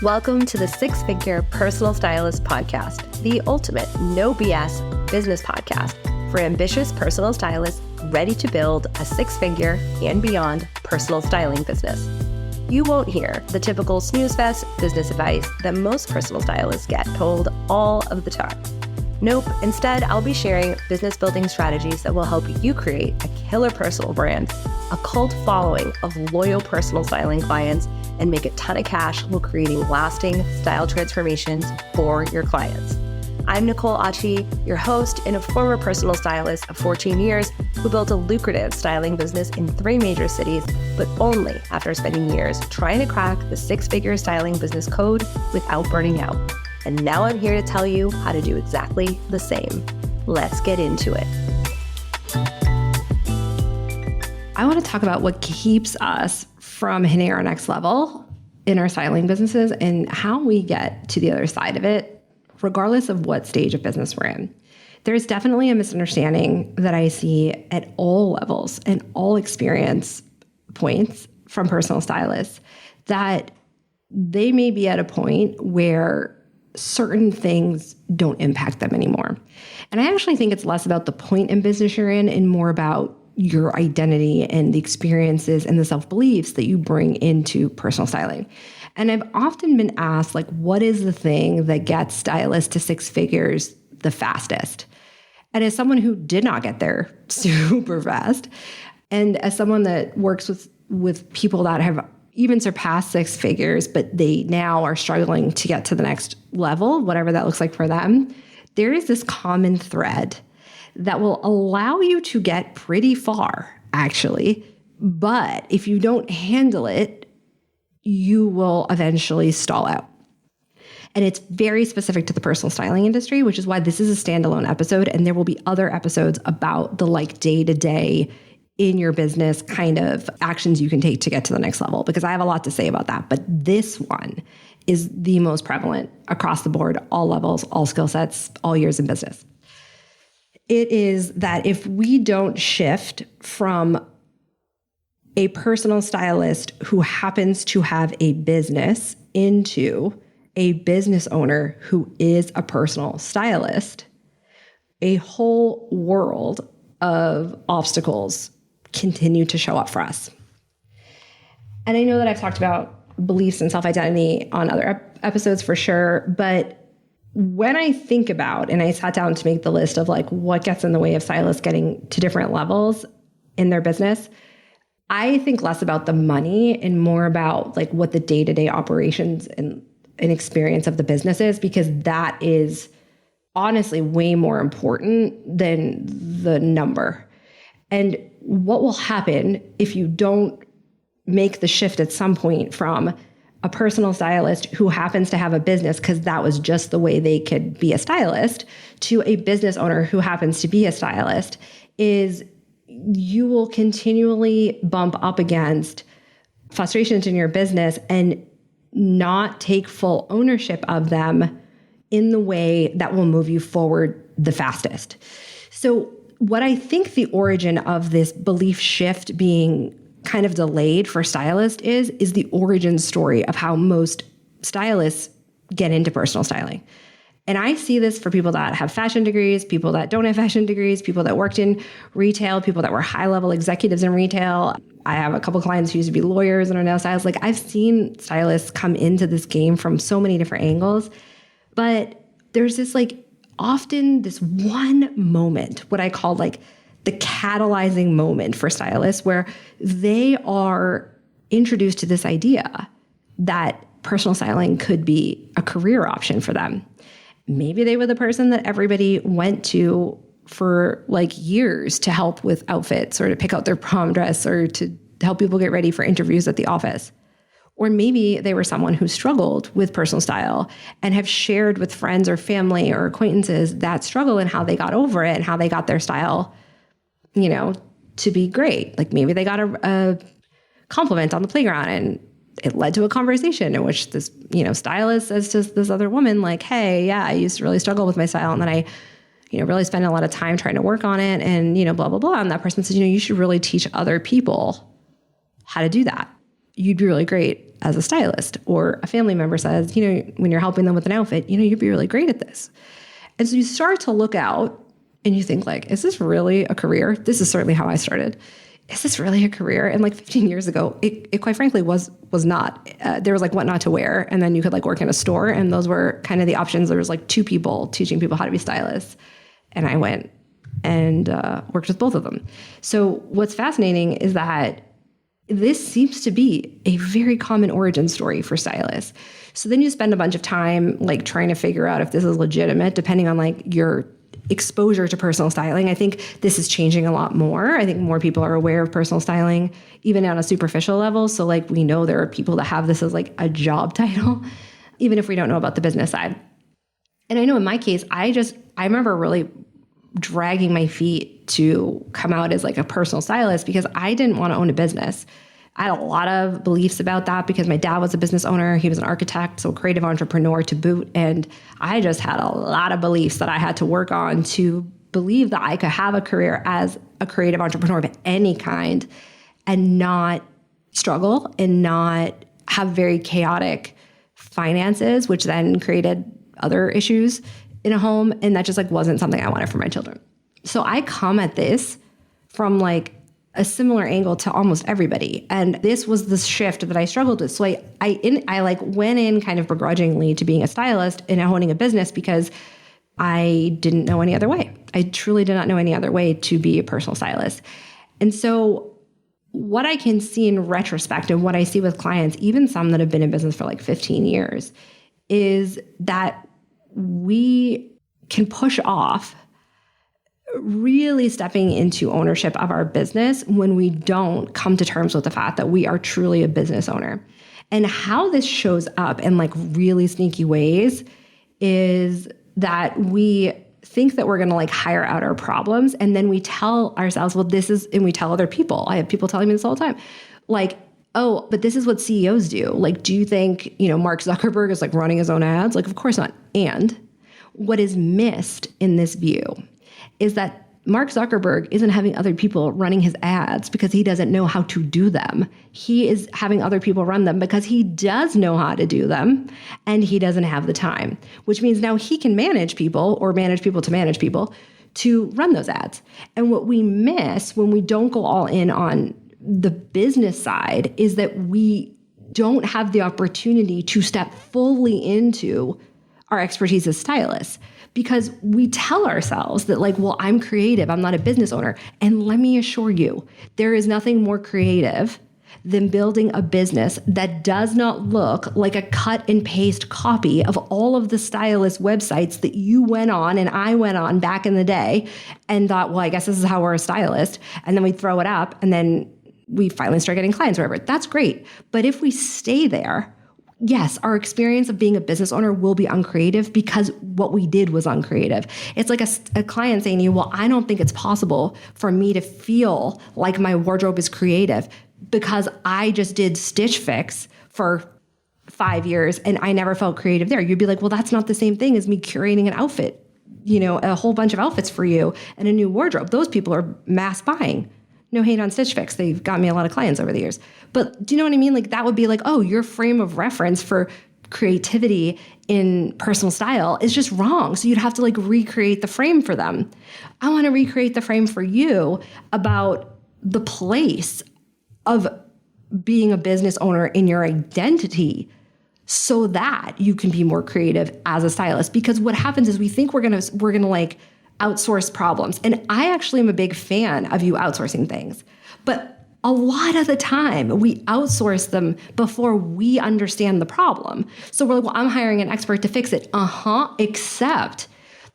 Welcome to the Six Figure Personal Stylist podcast, the ultimate no BS business podcast for ambitious personal stylists ready to build a six-figure and beyond personal styling business. You won't hear the typical snooze fest business advice that most personal stylists get told all of the time. Nope, instead, I'll be sharing business building strategies that will help you create a killer personal brand, a cult following of loyal personal styling clients, and make a ton of cash while creating lasting style transformations for your clients. I'm Nicole Achi, your host and a former personal stylist of 14 years who built a lucrative styling business in 3 major cities, but only after spending years trying to crack the six-figure styling business code without burning out. And now I'm here to tell you how to do exactly the same. Let's get into it. I want to talk about what keeps us from hitting our next level in our styling businesses and how we get to the other side of it, regardless of what stage of business we're in. There's definitely a misunderstanding that I see at all levels and all experience points from personal stylists that they may be at a point where certain things don't impact them anymore. And I actually think it's less about the point in business you're in and more about your identity and the experiences and the self-beliefs that you bring into personal styling. And I've often been asked, like, what is the thing that gets stylists to 6 figures the fastest? And as someone who did not get there super fast, and as someone that works with people that have even surpassed 6 figures, but they now are struggling to get to the next level, whatever that looks like for them, there is this common thread that will allow you to get pretty far, actually. But if you don't handle it, you will eventually stall out. And it's very specific to the personal styling industry, which is why this is a standalone episode. And there will be other episodes about the day-to-day in your business kind of actions you can take to get to the next level, because I have a lot to say about that. But this one is the most prevalent across the board, all levels, all skill sets, all years in business. It is that if we don't shift from a personal stylist who happens to have a business into a business owner who is a personal stylist, a whole world of obstacles continue to show up for us. And I know that I've talked about beliefs and self-identity on other episodes for sure, but when I think about, and I sat down to make the list of like what gets in the way of stylists getting to different levels in their business, I think less about the money and more about like what the day-to-day operations and experience of the business is, because that is honestly way more important than the number. And what will happen if you don't make the shift at some point from a personal stylist who happens to have a business because that was just the way they could be a stylist to a business owner who happens to be a stylist is you will continually bump up against frustrations in your business and not take full ownership of them in the way that will move you forward the fastest. So what I think the origin of this belief shift being kind of delayed for stylists is the origin story of how most stylists get into personal styling. And I see this for people that have fashion degrees, people that don't have fashion degrees, people that worked in retail, people that were high-level executives in retail. I have a couple clients who used to be lawyers and are now stylists. Like, I've seen stylists come into this game from so many different angles, but there's this often this one moment, what I call the catalyzing moment for stylists, where they are introduced to this idea that personal styling could be a career option for them. Maybe they were the person that everybody went to for years to help with outfits or to pick out their prom dress or to help people get ready for interviews at the office. Or maybe they were someone who struggled with personal style and have shared with friends or family or acquaintances that struggle and how they got over it and how they got their style, to be great. Like maybe they got a compliment on the playground and it led to a conversation in which this, stylist says to this other woman, hey, yeah, I used to really struggle with my style. And then I, really spent a lot of time trying to work on it and, blah, blah, blah. And that person says, you should really teach other people how to do that. you'd be really great as a stylist. Or a family member says, when you're helping them with an outfit, you'd be really great at this. And so you start to look out and you think like, is this really a career? This is certainly how I started. Is this really a career? And like 15 years ago, it quite frankly was not. There was like what not to wear. And then you could like work in a store. And those were kind of the options. There was like 2 people teaching people how to be stylists. And I went and worked with both of them. So what's fascinating is that this seems to be a very common origin story for stylists. So then you spend a bunch of time like trying to figure out if this is legitimate, depending on like your exposure to personal styling. I think this is changing a lot more. I think more people are aware of personal styling, even on a superficial level. So like we know there are people that have this as like a job title, even if we don't know about the business side. And I know in my case, I remember really dragging my feet to come out as like a personal stylist because I didn't want to own a business. I had a lot of beliefs about that because my dad was a business owner. He was an architect, so a creative entrepreneur to boot. And I just had a lot of beliefs that I had to work on to believe that I could have a career as a creative entrepreneur of any kind and not struggle and not have very chaotic finances, which then created other issues in a home. And that just like wasn't something I wanted for my children. So I come at this from like a similar angle to almost everybody. And this was the shift that I struggled with. So I like went in kind of begrudgingly to being a stylist and owning a business because I didn't know any other way. I truly did not know any other way to be a personal stylist. And so what I can see in retrospect and what I see with clients, even some that have been in business for like 15 years, is that we can push off really stepping into ownership of our business when we don't come to terms with the fact that we are truly a business owner. And how this shows up in like really sneaky ways is that we think that we're going to like hire out our problems. And then we tell ourselves, well, and we tell other people. I have people telling me this all the time. Like, oh, but this is what CEOs do. Like, do you think, Mark Zuckerberg is like running his own ads? Like, of course not. And what is missed in this view is that Mark Zuckerberg isn't having other people running his ads because he doesn't know how to do them. He is having other people run them because he does know how to do them and he doesn't have the time, which means now he can manage people or manage people to run those ads. And what we miss when we don't go all in on the business side is that we don't have the opportunity to step fully into our expertise as stylists. Because we tell ourselves that like, well, I'm creative, I'm not a business owner. And let me assure you, there is nothing more creative than building a business that does not look like a cut and paste copy of all of the stylist websites that you went on and I went on back in the day and thought, well, I guess this is how we're a stylist. And then we throw it up and then we finally start getting clients or whatever. That's great. But if we stay there, yes, our experience of being a business owner will be uncreative because what we did was uncreative. It's like a client saying to you, well, I don't think it's possible for me to feel like my wardrobe is creative because I just did Stitch Fix for 5 years and I never felt creative there. You'd be like, well, that's not the same thing as me curating an outfit, a whole bunch of outfits for you and a new wardrobe. Those people are mass buying. No hate on Stitch Fix. They've got me a lot of clients over the years. But do you know what I mean? Like that would be like, oh, your frame of reference for creativity in personal style is just wrong. So you'd have to like recreate the frame for them. I want to recreate the frame for you about the place of being a business owner in your identity so that you can be more creative as a stylist. Because what happens is we think we're gonna like outsource problems. And I actually am a big fan of you outsourcing things. But a lot of the time, we outsource them before we understand the problem. So we're like, well, I'm hiring an expert to fix it. Except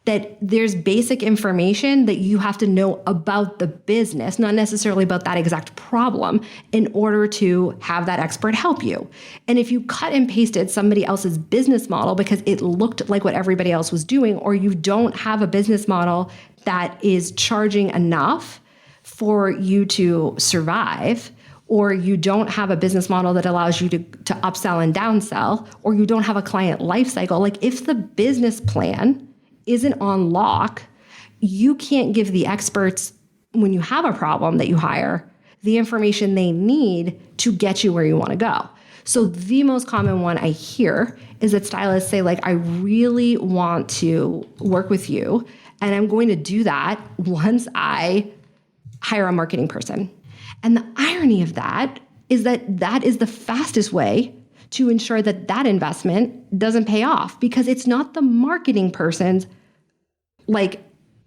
that there's basic information that you have to know about the business, not necessarily about that exact problem, in order to have that expert help you. And if you cut and pasted somebody else's business model because it looked like what everybody else was doing, or you don't have a business model that is charging enough for you to survive, or you don't have a business model that allows you to upsell and downsell, or you don't have a client life cycle, like if the business plan isn't on lock, you can't give the experts, when you have a problem that you hire, the information they need to get you where you want to go. So the most common one I hear is that stylists say, like, I really want to work with you, and I'm going to do that once I hire a marketing person. And the irony of that is that that is the fastest way to ensure that that investment doesn't pay off, because it's not the marketing person's, like,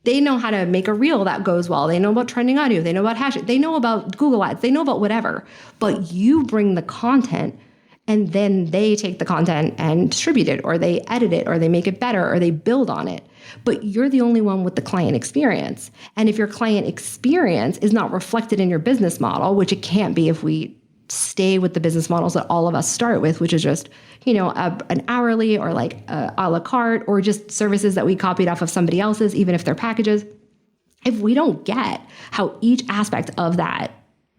they know how to make a reel that goes well. They know about trending audio. They know about hashtag. They know about Google Ads. They know about whatever. But you bring the content, and then they take the content and distribute it, or they edit it, or they make it better, or they build on it. But you're the only one with the client experience. And if your client experience is not reflected in your business model, which it can't be if we stay with the business models that all of us start with, which is just, an hourly or like a la carte, or just services that we copied off of somebody else's, even if they're packages. If we don't get how each aspect of that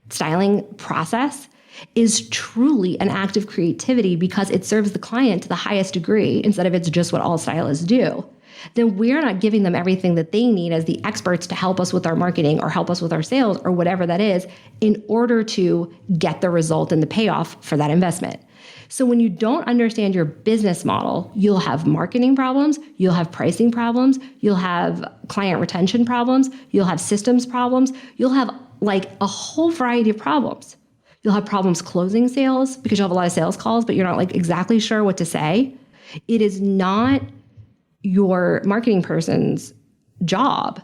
styling process is truly an act of creativity because it serves the client to the highest degree instead of it's just what all stylists do, then we're not giving them everything that they need as the experts to help us with our marketing or help us with our sales or whatever that is in order to get the result and the payoff for that investment. So when you don't understand your business model, you'll have marketing problems, you'll have pricing problems, you'll have client retention problems, you'll have systems problems, you'll have like a whole variety of problems. You'll have problems closing sales because you'll have a lot of sales calls, but you're not like exactly sure what to say. It is not your marketing person's job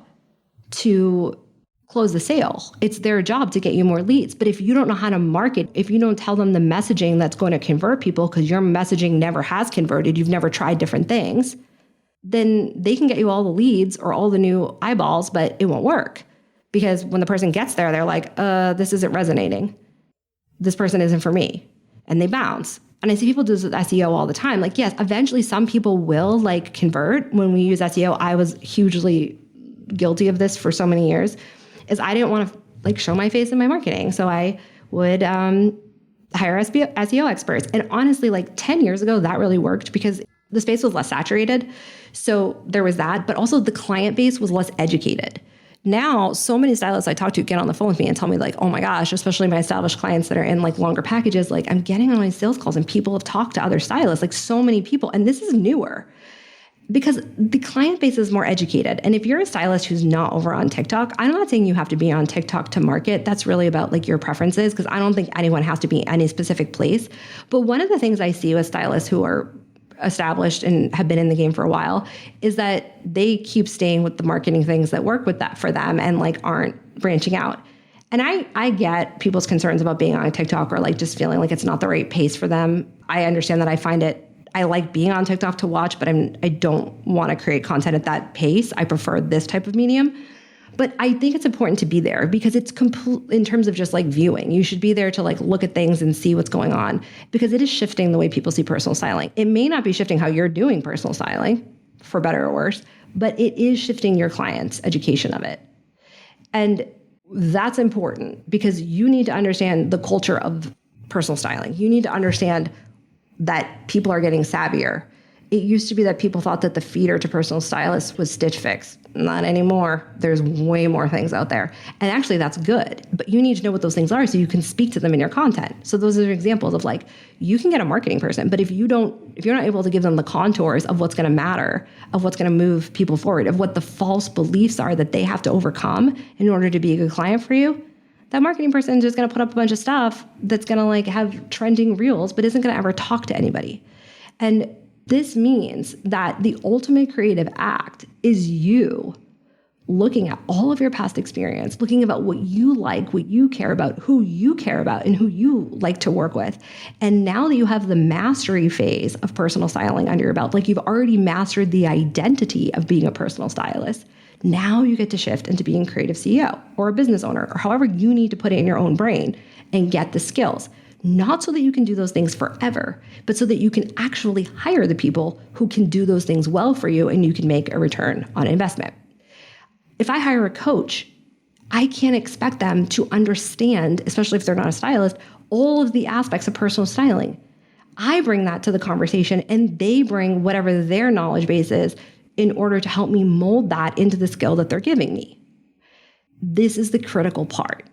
to close the sale. It's their job to get you more leads. But if you don't know how to market, if you don't tell them the messaging that's going to convert people because your messaging never has converted, you've never tried different things, then they can get you all the leads or all the new eyeballs, but it won't work. Because when the person gets there, they're like, this isn't resonating. This person isn't for me. And they bounce. And I see people do this with SEO all the time. Like, yes, eventually some people will like convert. When we use SEO, I was hugely guilty of this for so many years, is I didn't want to like show my face in my marketing. So I would hire SEO experts. And honestly, like 10 years ago, that really worked because the space was less saturated. So there was that, but also the client base was less educated. Now, so many stylists I talk to get on the phone with me and tell me like, oh my gosh, especially my established clients that are in like longer packages, like I'm getting on my sales calls and people have talked to other stylists, like so many people. And this is newer because the client base is more educated. And if you're a stylist who's not over on TikTok, I'm not saying you have to be on TikTok to market. That's really about like your preferences, because I don't think anyone has to be in any specific place. But one of the things I see with stylists who are established and have been in the game for a while is that they keep staying with the marketing things that work with that for them and like aren't branching out. And I get people's concerns about being on TikTok or like just feeling like it's not the right pace for them. I understand that. I like being on TikTok to watch, but I don't want to create content at that pace. I prefer this type of medium. But I think it's important to be there because it's in terms of just like viewing. You should be there to like look at things and see what's going on because it is shifting the way people see personal styling. It may not be shifting how you're doing personal styling, for better or worse, but it is shifting your client's education of it. And that's important because you need to understand the culture of personal styling. You need to understand that people are getting savvier. It used to be that people thought that the feeder to personal stylists was Stitch Fix. Not anymore. There's way more things out there. And actually that's good, but you need to know what those things are so you can speak to them in your content. So those are examples of like, you can get a marketing person, but if you're not able to give them the contours of what's going to matter, of what's going to move people forward, of what the false beliefs are that they have to overcome in order to be a good client for you, that marketing person is just going to put up a bunch of stuff that's going to like have trending reels, but isn't going to ever talk to anybody. And this means that the ultimate creative act is you looking at all of your past experience, looking about what you like, what you care about, who you care about, and who you like to work with. And now that you have the mastery phase of personal styling under your belt, like you've already mastered the identity of being a personal stylist, now you get to shift into being creative CEO or a business owner or however you need to put it in your own brain and get the skills. Not so that you can do those things forever, but so that you can actually hire the people who can do those things well for you and you can make a return on investment. If I hire a coach, I can't expect them to understand, especially if they're not a stylist, all of the aspects of personal styling. I bring that to the conversation and they bring whatever their knowledge base is in order to help me mold that into the skill that they're giving me. This is the critical part.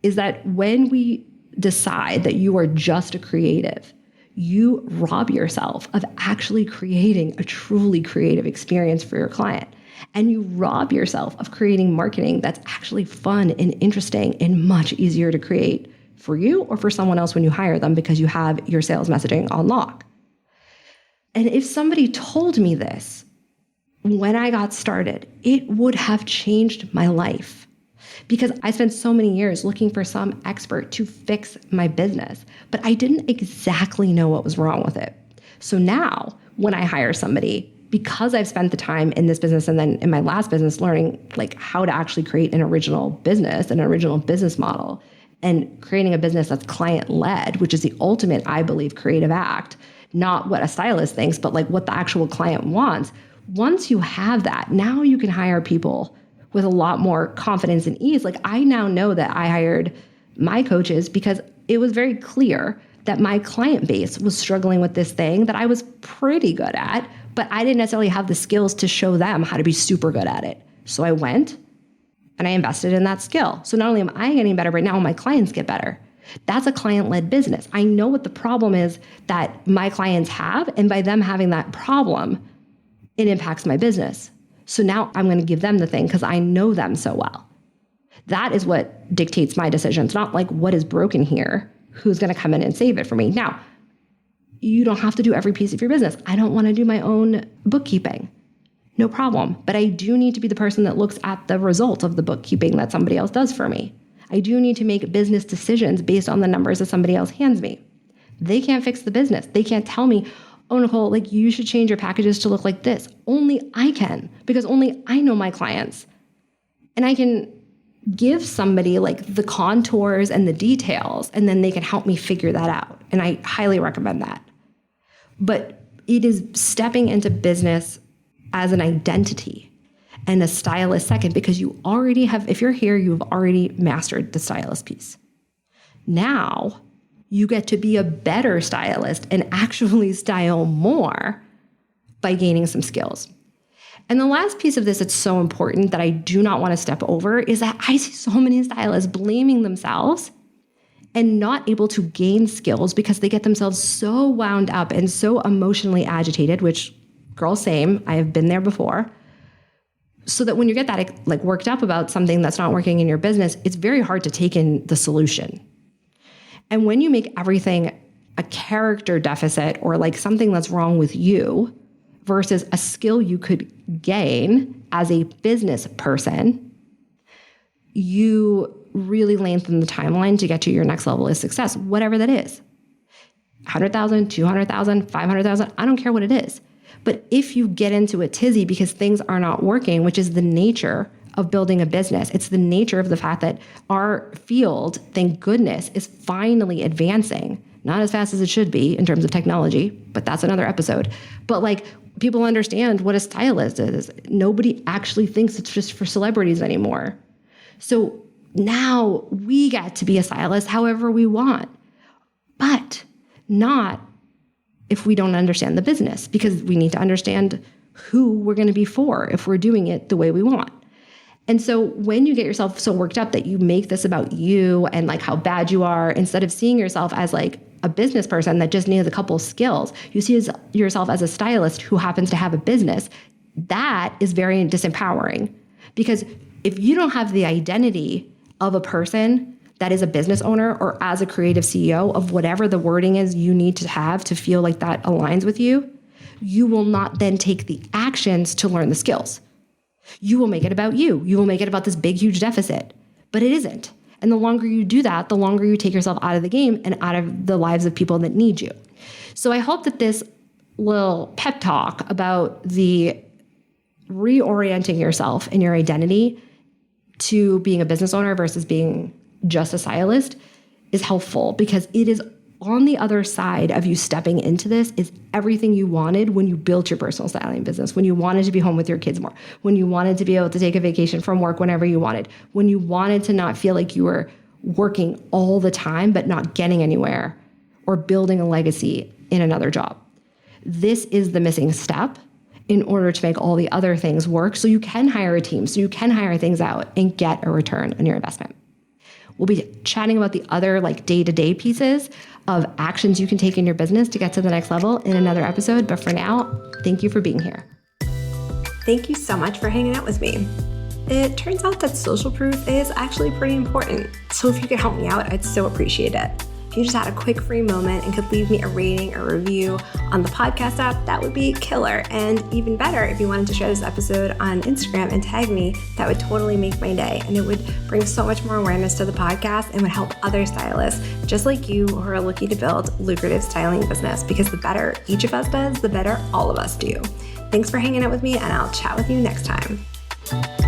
is that when we decide that you are just a creative, you rob yourself of actually creating a truly creative experience for your client. And you rob yourself of creating marketing that's actually fun and interesting and much easier to create for you or for someone else when you hire them because you have your sales messaging on lock. And if somebody told me this when I got started, it would have changed my life. Because I spent so many years looking for some expert to fix my business, but I didn't exactly know what was wrong with it. So now when I hire somebody, because I've spent the time in this business and then in my last business learning like how to actually create an original business, an original business model, and creating a business that's client-led, which is the ultimate, I believe, creative act, not what a stylist thinks, but like what the actual client wants. Once you have that, now you can hire people with a lot more confidence and ease. Like I now know that I hired my coaches because it was very clear that my client base was struggling with this thing that I was pretty good at, but I didn't necessarily have the skills to show them how to be super good at it. So I went and I invested in that skill. So not only am I getting better, but now my clients get better. That's a client-led business. I know what the problem is that my clients have, and by them having that problem, it impacts my business. So now I'm going to give them the thing because I know them so well. That is what dictates my decisions, not like what is broken here, who's going to come in and save it for me. Now, you don't have to do every piece of your business. I don't want to do my own bookkeeping. No problem. But I do need to be the person that looks at the result of the bookkeeping that somebody else does for me. I do need to make business decisions based on the numbers that somebody else hands me. They can't fix the business. They can't tell me, oh, Nicole, like you should change your packages to look like this. Only I can, because only I know my clients. And I can give somebody like the contours and the details, and then they can help me figure that out. And I highly recommend that. But it is stepping into business as an identity and a stylist second, because you already have, if you're here, you've already mastered the stylist piece. Now you get to be a better stylist and actually style more by gaining some skills. And the last piece of this that's so important that I do not want to step over is that I see so many stylists blaming themselves and not able to gain skills because they get themselves so wound up and so emotionally agitated, which, girl, same, I have been there before. So that when you get that like worked up about something that's not working in your business, it's very hard to take in the solution. And when you make everything a character deficit or like something that's wrong with you versus a skill you could gain as a business person, you really lengthen the timeline to get to your next level of success, whatever that is. 100,000, 200,000, 500,000, I don't care what it is. But if you get into a tizzy because things are not working, which is the nature of building a business, it's the nature of the fact that our field, thank goodness, is finally advancing. Not as fast as it should be in terms of technology, but that's another episode. But like people understand what a stylist is. Nobody actually thinks it's just for celebrities anymore. So now we get to be a stylist however we want, but not if we don't understand the business, because we need to understand who we're going to be for if we're doing it the way we want. And so when you get yourself so worked up that you make this about you and like how bad you are, instead of seeing yourself as like a business person that just needs a couple of skills, you see yourself as a stylist who happens to have a business. That is very disempowering, because if you don't have the identity of a person that is a business owner or as a creative CEO of whatever the wording is you need to have to feel like that aligns with you, you will not then take the actions to learn the skills. You will make it about you. You will make it about this big, huge deficit, but it isn't. And the longer you do that, the longer you take yourself out of the game and out of the lives of people that need you. So I hope that this little pep talk about the reorienting yourself and your identity to being a business owner versus being just a stylist is helpful, because it is on the other side of you stepping into this is everything you wanted when you built your personal styling business, when you wanted to be home with your kids more, when you wanted to be able to take a vacation from work whenever you wanted, when you wanted to not feel like you were working all the time but not getting anywhere or building a legacy in another job. This is the missing step in order to make all the other things work, so you can hire a team, so you can hire things out and get a return on your investment. We'll be chatting about the other day-to-day pieces of actions you can take in your business to get to the next level in another episode. But for now, thank you for being here. Thank you so much for hanging out with me. It turns out that social proof is actually pretty important. So if you could help me out, I'd so appreciate it. If you just had a quick free moment and could leave me a rating or review on the podcast app, that would be killer. And even better, if you wanted to share this episode on Instagram and tag me, that would totally make my day. And it would bring so much more awareness to the podcast and would help other stylists just like you who are looking to build lucrative styling business, because the better each of us does, the better all of us do. Thanks for hanging out with me, and I'll chat with you next time.